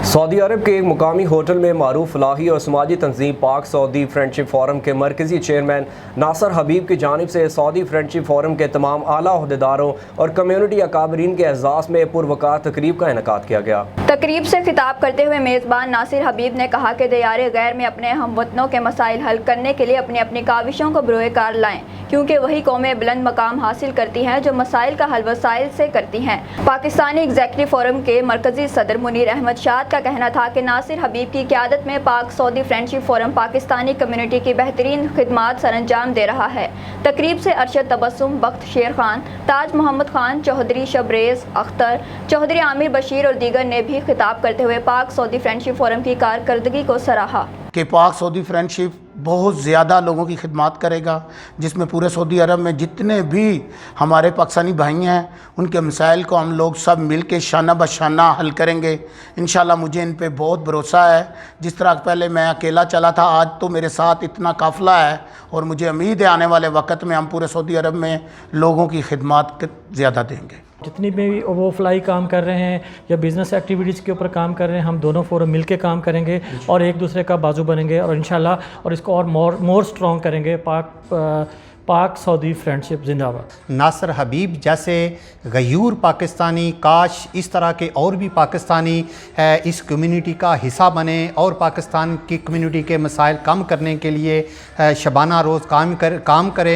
سعودی عرب کے ایک مقامی ہوٹل میں معروف فلاحی اور سماجی تنظیم پاک سعودی فرینڈشپ فورم کے مرکزی چیئرمین ناصر حبیب کی جانب سے سعودی فرینڈشپ فورم کے تمام اعلیٰ عہدیداروں اور کمیونٹی اکابرین کے اعزاز میں پروقار تقریب کا انعقاد کیا گیا۔ تقریب سے خطاب کرتے ہوئے میزبان ناصر حبیب نے کہا کہ دیار غیر میں اپنے ہم وطنوں کے مسائل حل کرنے کے لیے اپنی اپنی کاوشوں کو بروئے کار لائیں، کیونکہ وہی قومیں بلند مقام حاصل کرتی ہیں جو مسائل کا حل وسائل سے کرتی ہیں۔ پاکستانی ایگزیکٹو فورم کے مرکزی صدر منیر احمد شاد کا کہنا تھا کہ ناصر حبیب کی قیادت میں پاک سعودی فرینڈشپ فورم پاکستانی کمیونٹی کی بہترین خدمات سر انجام دے رہا ہے۔ تقریب سے ارشد تبسم، بخت شیر خان، تاج محمد خان، چودھری شبریز اختر، چودھری عامر بشیر اور دیگر نے بھی خطاب کرتے ہوئے پاک سعودی فرینڈشپ فورم کی کارکردگی کو سراہا کہ پاک سعودی فرینڈشپ بہت زیادہ لوگوں کی خدمات کرے گا، جس میں پورے سعودی عرب میں جتنے بھی ہمارے پاکستانی بھائی ہیں ان کے مسائل کو ہم لوگ سب مل کے شانہ بشانہ حل کریں گے۔ انشاءاللہ مجھے ان پہ بہت بھروسہ ہے۔ جس طرح پہلے میں اکیلا چلا تھا، آج تو میرے ساتھ اتنا قافلہ ہے اور مجھے امید ہے آنے والے وقت میں ہم پورے سعودی عرب میں لوگوں کی خدمات زیادہ دیں گے۔ جتنی بھی وہ فلائی کام کر رہے ہیں یا بزنس ایکٹیویٹیز کے اوپر کام کر رہے ہیں، ہم دونوں فورم مل کے کام کریں گے اور ایک دوسرے کا بازو بنیں گے اور انشاءاللہ اور اس کو اور مور سٹرونگ کریں گے۔ پاک سعودی فرینڈشپ زندہ باد۔ ناصر حبیب جیسے غیور پاکستانی کاش اس طرح کے اور بھی پاکستانی اس کمیونٹی کا حصہ بنیں اور پاکستان کی کمیونٹی کے مسائل کم کرنے کے لیے شبانہ روز کام کریں۔